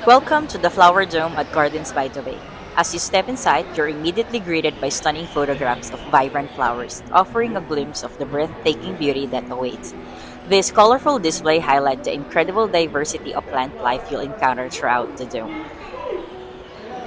Welcome to the Flower Dome at Gardens by the Bay. As you step inside, you're immediately greeted by stunning photographs of vibrant flowers, offering a glimpse of the breathtaking beauty that awaits. This colorful display highlights the incredible diversity of plant life you'll encounter throughout the dome.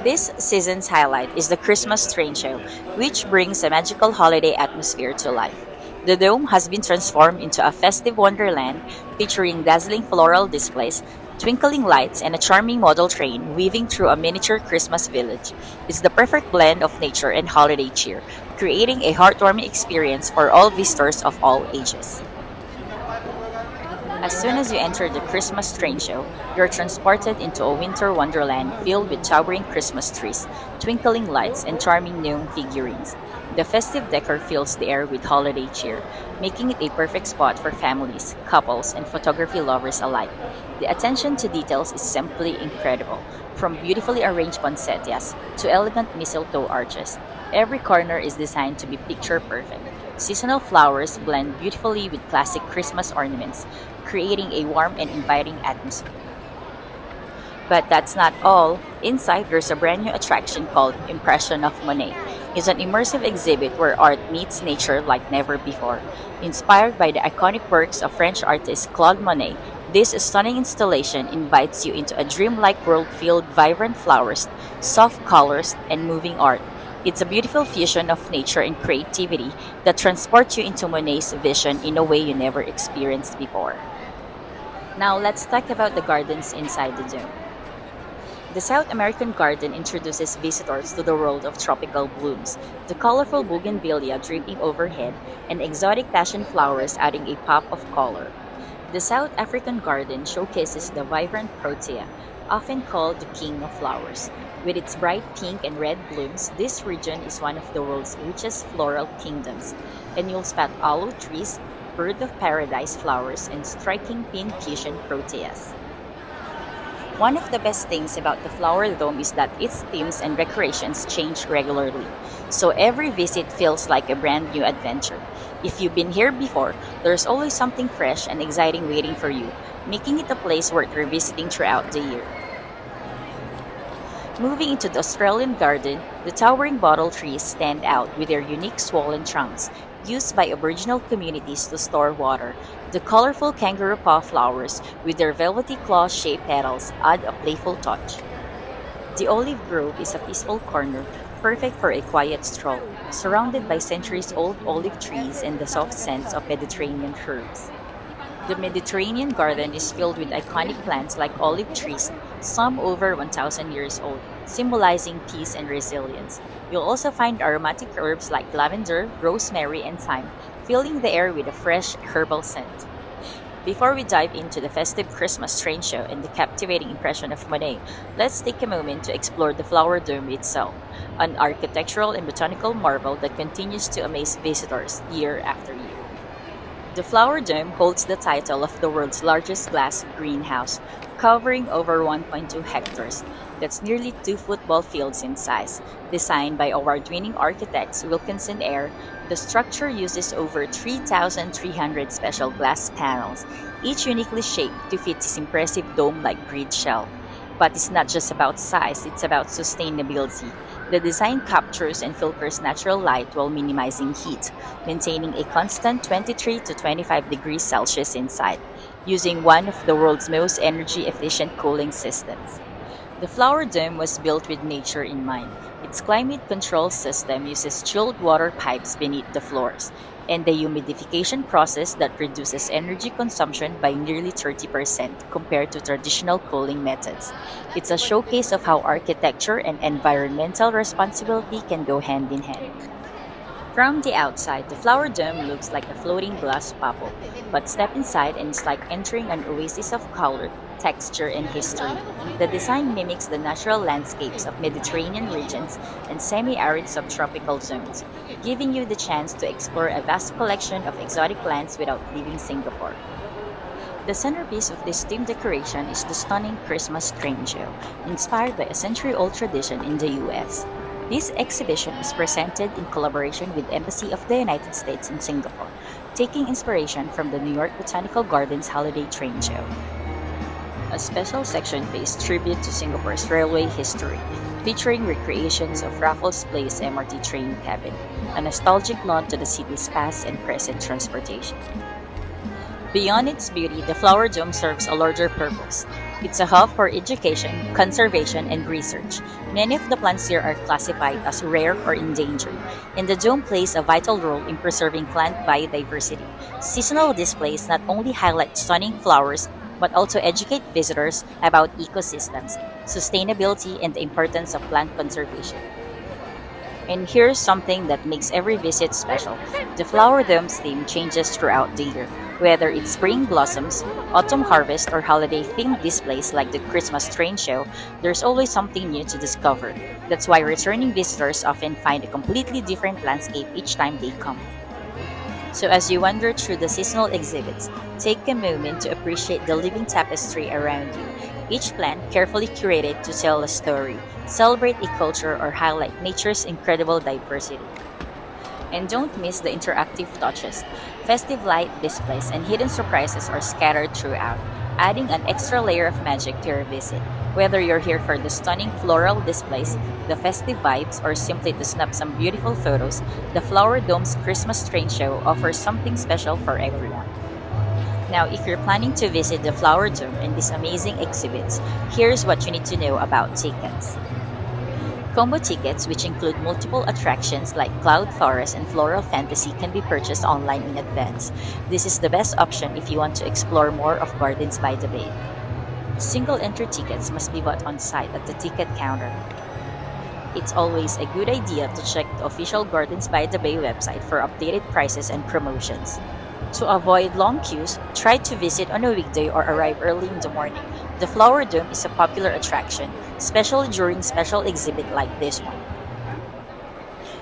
This season's highlight is the Christmas Train Show, which brings a magical holiday atmosphere to life. The dome has been transformed into a festive wonderland featuring dazzling floral displays, twinkling lights, and a charming model train weaving through a miniature Christmas village. It's the perfect blend of nature and holiday cheer, creating a heartwarming experience for all visitors of all ages. As soon as you enter the Christmas train show, you're transported into a winter wonderland filled with towering Christmas trees, twinkling lights, and charming gnome figurines. The festive decor fills the air with holiday cheer, making it a perfect spot for families, couples, and photography lovers alike. The attention to details is simply incredible, from beautifully arranged poinsettias to elegant mistletoe arches. Every corner is designed to be picture perfect. Seasonal flowers blend beautifully with classic Christmas ornaments, creating a warm and inviting atmosphere. But that's not all. Inside, there's a brand new attraction called Impression of Monet. It's an immersive exhibit where art meets nature like never before. Inspired by the iconic works of French artist Claude Monet, this stunning installation invites you into a dreamlike world filled with vibrant flowers, soft colors, and moving art. It's a beautiful fusion of nature and creativity that transports you into Monet's vision in a way you never experienced before. Now let's talk about the gardens inside the dome. The South American garden introduces visitors to the world of tropical blooms, the colorful bougainvillea draping overhead, and exotic passion flowers adding a pop of color. The South African garden showcases the vibrant protea, often called the king of flowers. With its bright pink and red blooms, this region is one of the world's richest floral kingdoms, and you'll spot aloe trees, bird of paradise flowers, and striking pink cushion proteas. One of the best things about the Flower Dome is that its themes and decorations change regularly, so every visit feels like a brand new adventure. If you've been here before, there's always something fresh and exciting waiting for you, making it a place worth revisiting throughout the year. Moving into the Australian garden, the towering bottle trees stand out with their unique swollen trunks, used by Aboriginal communities to store water. The colorful kangaroo paw flowers, with their velvety claw-shaped petals, add a playful touch. The olive grove is a peaceful corner, perfect for a quiet stroll, surrounded by centuries-old olive trees and the soft scents of Mediterranean herbs. The Mediterranean garden is filled with iconic plants like olive trees, some over 1,000 years old, symbolizing peace and resilience. You'll also find aromatic herbs like lavender, rosemary, and thyme, filling the air with a fresh herbal scent. Before we dive into the festive Christmas train show and the captivating impression of Monet, let's take a moment to explore the Flower Dome itself, an architectural and botanical marvel that continues to amaze visitors year after year. The Flower Dome holds the title of the world's largest glass greenhouse, covering over 1.2 hectares. That's nearly two football fields in size. Designed by award winning architects Wilkinson Eyre, the structure uses over 3,300 special glass panels, each uniquely shaped to fit this impressive dome like grid shell. But it's not just about size, it's about sustainability. The design captures and filters natural light while minimizing heat, maintaining a constant 23 to 25 degrees Celsius inside, using one of the world's most energy efficient cooling systems. The Flower Dome was built with nature in mind. Its climate control system uses chilled water pipes beneath the floors, and the humidification process that reduces energy consumption by nearly 30% compared to traditional cooling methods. It's a showcase of how architecture and environmental responsibility can go hand in hand. From the outside, the Flower Dome looks like a floating glass bubble, but step inside and it's like entering an oasis of color, texture, and history. The design mimics the natural landscapes of Mediterranean regions and semi-arid subtropical zones, giving you the chance to explore a vast collection of exotic plants without leaving Singapore. The centerpiece of this theme decoration is the stunning Christmas train show, inspired by a century-old tradition in the US. This exhibition is presented in collaboration with Embassy of the United States in Singapore, taking inspiration from the New York Botanical Gardens Holiday Train Show. A special section pays tribute to Singapore's railway history, featuring recreations of Raffles Place MRT train cabin, a nostalgic nod to the city's past and present transportation. Beyond its beauty, the Flower Dome serves a larger purpose. It's a hub for education, conservation, and research. Many of the plants here are classified as rare or endangered, and the dome plays a vital role in preserving plant biodiversity. Seasonal displays not only highlight stunning flowers but also educate visitors about ecosystems, sustainability, and the importance of plant conservation. And here's something that makes every visit special. The Flower Dome's theme changes throughout the year. Whether it's spring blossoms, autumn harvest, or holiday themed displays like the Christmas train show, there's always something new to discover. That's why returning visitors often find a completely different landscape each time they come. So, as you wander through the seasonal exhibits, take a moment to appreciate the living tapestry around you. Each plant carefully curated to tell a story, celebrate a culture, or highlight nature's incredible diversity. And don't miss the interactive touches. Festive light displays and hidden surprises are scattered throughout, adding an extra layer of magic to your visit. Whether you're here for the stunning floral displays, the festive vibes, or simply to snap some beautiful photos, the Flower Dome's Christmas Train Show offers something special for everyone. Now, if you're planning to visit the Flower Dome and these amazing exhibits, here's what you need to know about tickets. Combo tickets, which include multiple attractions like Cloud Forest and Floral Fantasy, can be purchased online in advance. This is the best option if you want to explore more of Gardens by the Bay. Single entry tickets must be bought on site at the ticket counter. It's always a good idea to check the official Gardens by the Bay website for updated prices and promotions. To avoid long queues, try to visit on a weekday or arrive early in the morning. The Flower Dome is a popular attraction, especially during special exhibits like this one.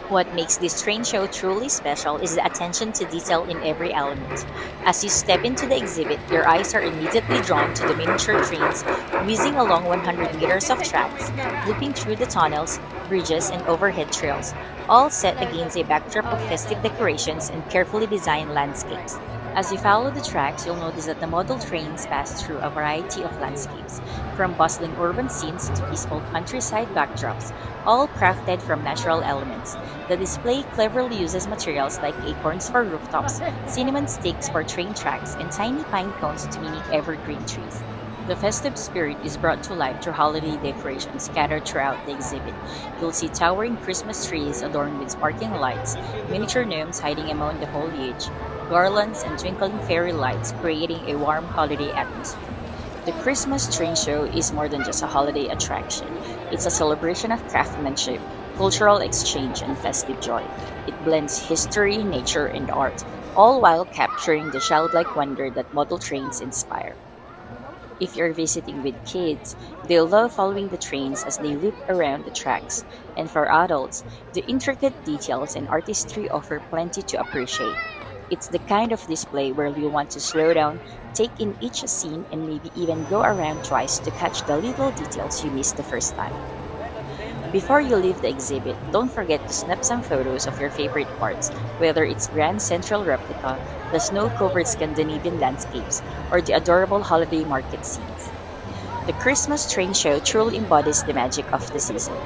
What makes this train show truly special is the attention to detail in every element. As you step into the exhibit, your eyes are immediately drawn to the miniature trains whizzing along 100 meters of tracks, looping through the tunnels, bridges, and overhead trails, all set against a backdrop of festive decorations and carefully designed landscapes. As you follow the tracks, you'll notice that the model trains pass through a variety of landscapes, from bustling urban scenes to peaceful countryside backdrops, all crafted from natural elements. The display cleverly uses materials like acorns for rooftops, cinnamon sticks for train tracks, and tiny pine cones to mimic evergreen trees. The festive spirit is brought to life through holiday decorations scattered throughout the exhibit. You'll see towering Christmas trees adorned with sparkling lights, miniature gnomes hiding among the foliage, garlands, and twinkling fairy lights creating a warm holiday atmosphere. The Christmas train show is more than just a holiday attraction. It's a celebration of craftsmanship, cultural exchange, and festive joy. It blends history, nature, and art, all while capturing the childlike wonder that model trains inspire. If you're visiting with kids, they'll love following the trains as they loop around the tracks. And for adults, the intricate details and artistry offer plenty to appreciate. It's the kind of display where you want to slow down, take in each scene, and maybe even go around twice to catch the little details you missed the first time. Before you leave the exhibit, don't forget to snap some photos of your favorite parts, whether it's Grand Central replica, the snow-covered Scandinavian landscapes, or the adorable holiday market scenes. The Christmas train show truly embodies the magic of the season,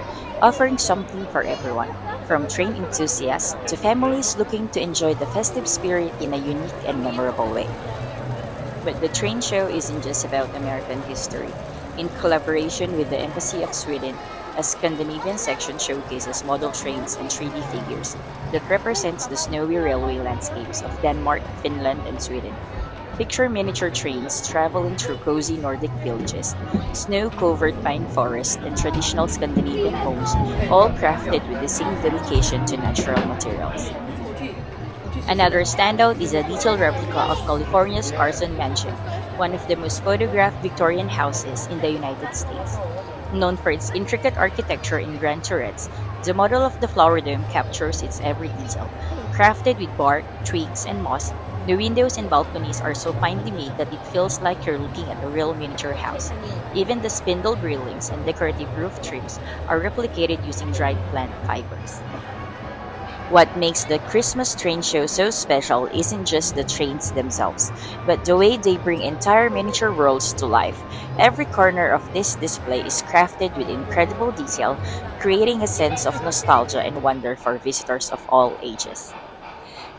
offering something for everyone, from train enthusiasts to families looking to enjoy the festive spirit in a unique and memorable way. But the train show isn't just about American history. In collaboration with the Embassy of Sweden, a Scandinavian section showcases model trains and 3D figures that represents the snowy railway landscapes of Denmark, Finland, and Sweden. Picture miniature trains traveling through cozy Nordic villages, snow-covered pine forests, and traditional Scandinavian homes, all crafted with the same dedication to natural materials. Another standout is a detailed replica of California's Carson Mansion, one of the most photographed Victorian houses in the United States. Known for its intricate architecture and grand turrets, the model of the Flower Dome captures its every detail. Crafted with bark, twigs, and moss, the windows and balconies are so finely made that it feels like you're looking at a real miniature house. Even the spindle railings and decorative roof trims are replicated using dried plant fibers. What makes the Christmas train show so special isn't just the trains themselves, but the way they bring entire miniature worlds to life. Every corner of this display is crafted with incredible detail, creating a sense of nostalgia and wonder for visitors of all ages.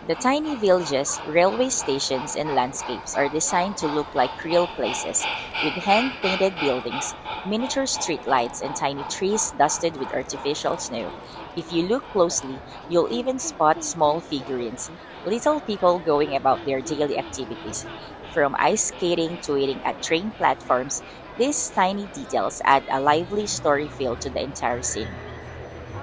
The tiny villages, railway stations, and landscapes are designed to look like real places, with hand painted buildings, miniature streetlights, and tiny trees dusted with artificial snow. If you look closely, you'll even spot small figurines, little people going about their daily activities. From ice skating to waiting at train platforms, these tiny details add a lively story feel to the entire scene.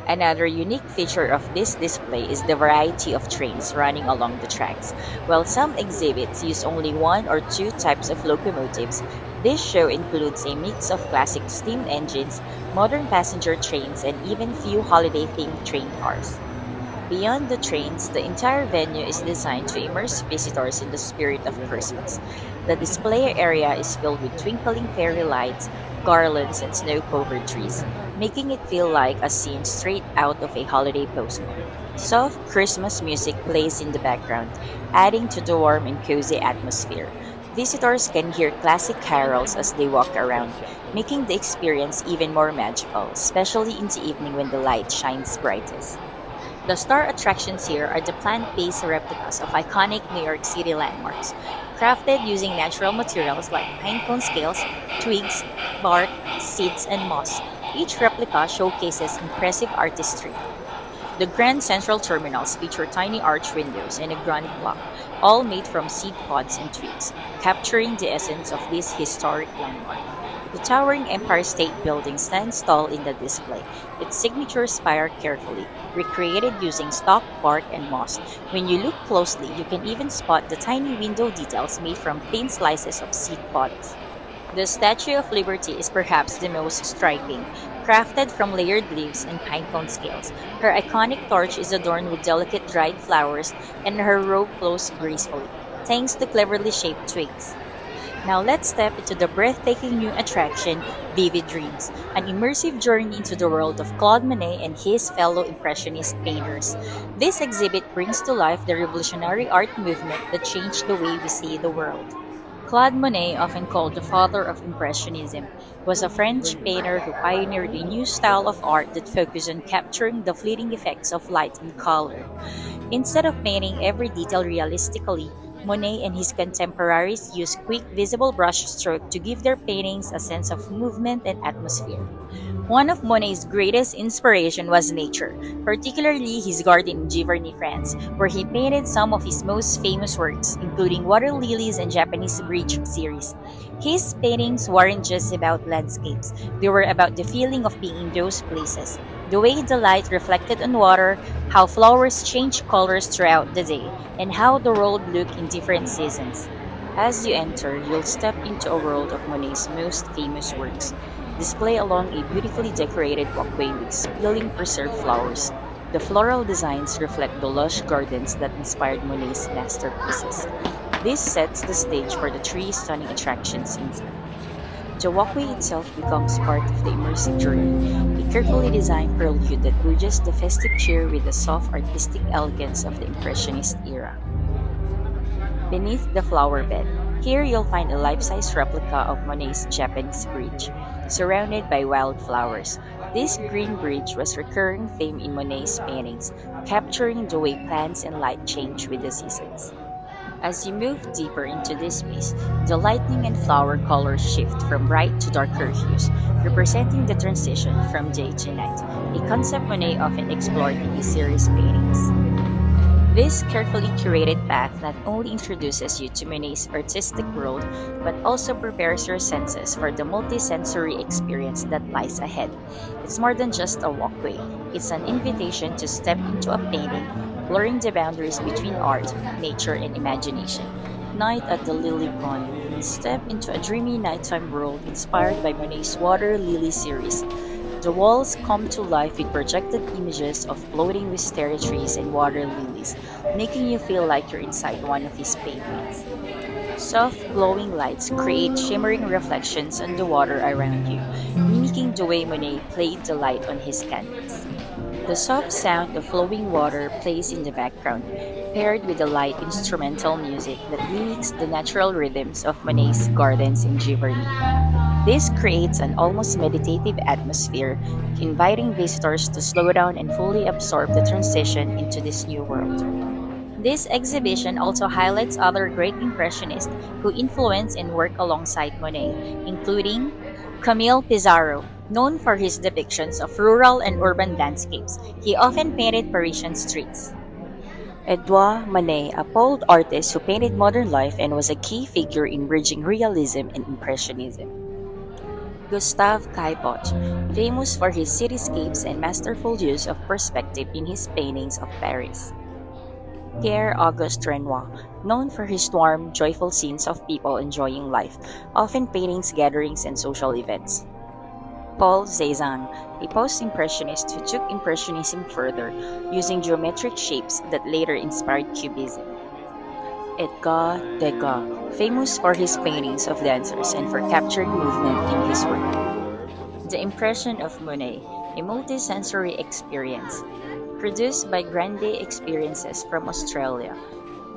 Another unique feature of this display is the variety of trains running along the tracks. While some exhibits use only one or two types of locomotives, this show includes a mix of classic steam engines, modern passenger trains, and even few holiday-themed train cars. Beyond the trains, the entire venue is designed to immerse visitors in the spirit of Christmas. The display area is filled with twinkling fairy lights, garlands, and snow covered trees, making it feel like a scene straight out of a holiday postcard. Soft Christmas music plays in the background, adding to the warm and cozy atmosphere. Visitors can hear classic carols as they walk around, making the experience even more magical, especially in the evening when the light shines brightest. The star attractions here are the plant-based replicas of iconic New York City landmarks, crafted using natural materials like pinecone scales, twigs, bark, seeds, and moss. Each replica showcases impressive artistry. The Grand Central Terminals feature tiny arch windows and a granite clock, all made from seed pods and twigs, capturing the essence of this historic landmark. The towering Empire State Building stands tall in the display, its signature spire carefully recreated using stock bark and moss. When you look closely, you can even spot the tiny window details made from thin slices of seed pods. The Statue of Liberty is perhaps the most striking, crafted from layered leaves and pinecone scales. Her iconic torch is adorned with delicate dried flowers, and her robe flows gracefully, thanks to cleverly shaped twigs. Now let's step into the breathtaking new attraction, Vivid Dreams, an immersive journey into the world of Claude Monet and his fellow Impressionist painters. This exhibit brings to life the revolutionary art movement that changed the way we see the world. Claude Monet, often called the father of Impressionism, was a French painter who pioneered a new style of art that focused on capturing the fleeting effects of light and color. Instead of painting every detail realistically, Monet and his contemporaries used quick, visible brushstrokes to give their paintings a sense of movement and atmosphere. One of Monet's greatest inspiration was nature, particularly his garden in Giverny, France, where he painted some of his most famous works, including water lilies and Japanese bridge series. His paintings weren't just about landscapes, they were about the feeling of being in those places, the way the light reflected on water, how flowers changed colors throughout the day, and how the world looked in different seasons. As you enter, you'll step into a world of Monet's most famous works, displayed along a beautifully decorated walkway with spilling preserved flowers. The floral designs reflect the lush gardens that inspired Monet's masterpieces. This sets the stage for the three stunning attractions inside. The walkway itself becomes part of the immersive journey, a carefully designed prelude that bridges the festive cheer with the soft artistic elegance of the Impressionist era. Beneath the flower bed, here you'll find a life-size replica of Monet's Japanese bridge, surrounded by wildflowers. This green bridge was a recurring theme in Monet's paintings, capturing the way plants and light change with the seasons. As you move deeper into this space, the lighting and flower colors shift from bright to darker hues, representing the transition from day to night, a concept Monet often explored in his series paintings. This carefully curated path not only introduces you to Monet's artistic world, but also prepares your senses for the multisensory experience that lies ahead. It's more than just a walkway, it's an invitation to step into a painting, blurring the boundaries between art, nature, and imagination. Night at the Lily Pond. Step into a dreamy nighttime world inspired by Monet's Water Lily series. The walls come to life with projected images of floating wisteria trees and water lilies, making you feel like you're inside one of his paintings. Soft, glowing lights create shimmering reflections on the water around you, mimicking the way Monet played the light on his canvas. The soft sound of flowing water plays in the background, paired with the light instrumental music that mimics the natural rhythms of Monet's gardens in Giverny. This creates an almost meditative atmosphere, inviting visitors to slow down and fully absorb the transition into this new world. This exhibition also highlights other great impressionists who influenced and worked alongside Monet, including Camille Pissarro. Known for his depictions of rural and urban landscapes, he often painted Parisian streets. Edouard Manet, a Polish artist who painted modern life and was a key figure in bridging realism and impressionism. Gustave Caillebotte, famous for his cityscapes and masterful use of perspective in his paintings of Paris. Pierre-Auguste Renoir, known for his warm, joyful scenes of people enjoying life, often paintings, gatherings, and social events. Paul Cézanne, a post-impressionist who took impressionism further, using geometric shapes that later inspired Cubism. Edgar Degas, famous for his paintings of dancers and for capturing movement in his work. The Impression of Monet, a multisensory experience, produced by Grande Experiences from Australia.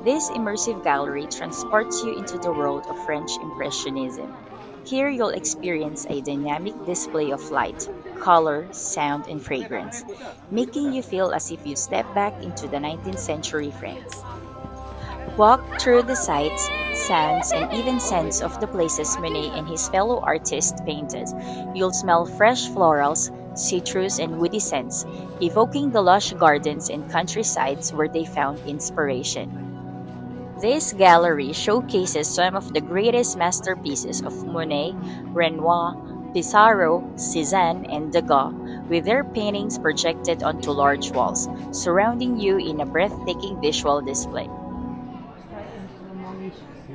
This immersive gallery transports you into the world of French Impressionism. Here you'll experience a dynamic display of light, color, sound, and fragrance, making you feel as if you step back into the 19th century France. Walk through the sights, sounds, and even scents of the places Monet and his fellow artists painted. You'll smell fresh florals, citrus, and woody scents, evoking the lush gardens and countrysides where they found inspiration. This gallery showcases some of the greatest masterpieces of Monet, Renoir, Pissarro, Cézanne, and Degas, with their paintings projected onto large walls, surrounding you in a breathtaking visual display.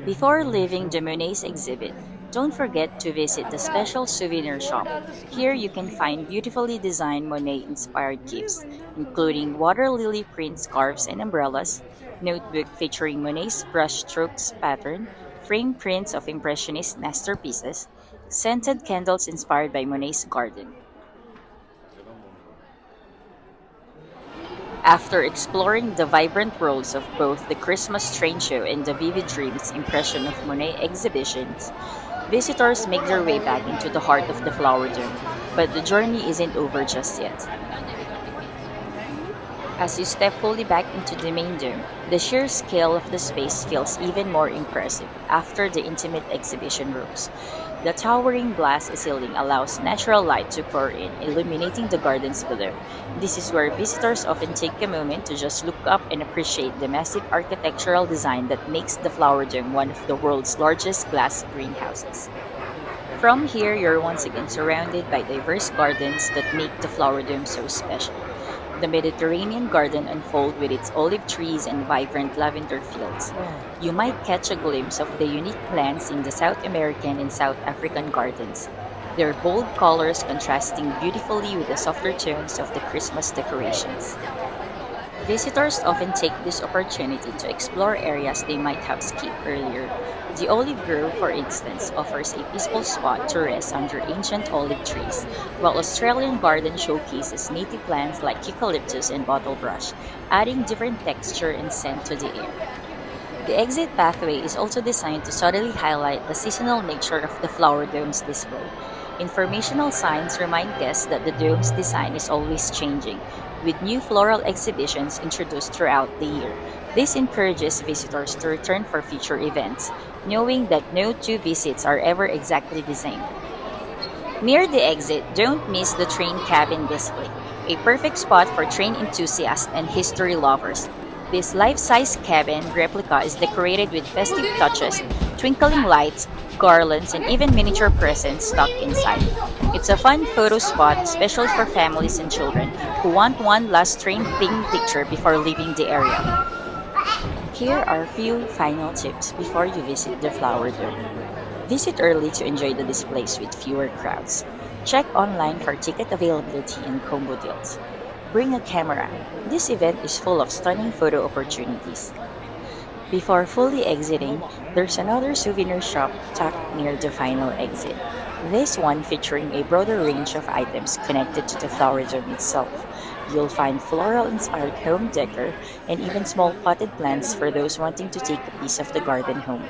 Before leaving the Monet's exhibit, don't forget to visit the special souvenir shop. Here you can find beautifully designed Monet-inspired gifts, including water lily print scarves and umbrellas, notebook featuring Monet's brushstrokes pattern, framed prints of Impressionist masterpieces, scented candles inspired by Monet's garden. After exploring the vibrant worlds of both the Christmas train show and the Vivid Dreams Impression of Monet exhibitions, visitors make their way back into the heart of the Flower Dome. But the journey isn't over just yet. As you step fully back into the main dome, the sheer scale of the space feels even more impressive after the intimate exhibition rooms. The towering glass ceiling allows natural light to pour in, illuminating the gardens below. This is where visitors often take a moment to just look up and appreciate the massive architectural design that makes the Flower Dome one of the world's largest glass greenhouses. From here, you're once again surrounded by diverse gardens that make the Flower Dome so special. The Mediterranean garden unfolds with its olive trees and vibrant lavender fields. You might catch a glimpse of the unique plants in the South American and South African gardens, their bold colors contrasting beautifully with the softer tones of the Christmas decorations. Visitors often take this opportunity to explore areas they might have skipped earlier. The olive grove, for instance, offers a peaceful spot to rest under ancient olive trees, while Australian garden showcases native plants like eucalyptus and bottlebrush, adding different texture and scent to the air. The exit pathway is also designed to subtly highlight the seasonal nature of the flower dome's display. Informational signs remind guests that the dome's design is always changing, with new floral exhibitions introduced throughout the year. This encourages visitors to return for future events, knowing that no two visits are ever exactly the same. Near the exit, don't miss the train cabin display, a perfect spot for train enthusiasts and history lovers. This life-size cabin replica is decorated with festive touches, twinkling lights, garlands, and even miniature presents stuck inside. It's a fun photo spot, especially for families and children who want one last train-themed picture before leaving the area. Here are a few final tips before you visit the Flower Dome. Visit early to enjoy the displays with fewer crowds. Check online for ticket availability and combo deals. Bring a camera. This event is full of stunning photo opportunities. Before fully exiting, there's another souvenir shop tucked near the final exit. This one featuring a broader range of items connected to the flower dome itself. You'll find floral inspired home decor and even small potted plants for those wanting to take a piece of the garden home.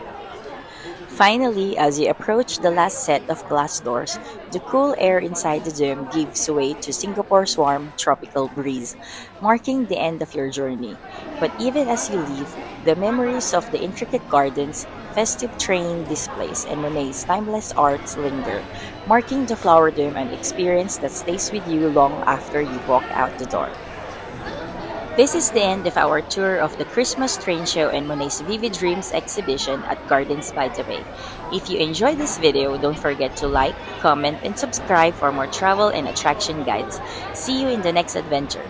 Finally, as you approach the last set of glass doors, the cool air inside the dome gives way to Singapore's warm tropical breeze, marking the end of your journey. But even as you leave, the memories of the intricate gardens, festive train displays, and Monet's timeless arts linger, marking the flower dome an experience that stays with you long after you walk out the door. This is the end of our tour of the Christmas Train Show and Monet's Vivid Dreams exhibition at Gardens by the Bay. If you enjoyed this video, don't forget to like, comment, and subscribe for more travel and attraction guides. See you in the next adventure.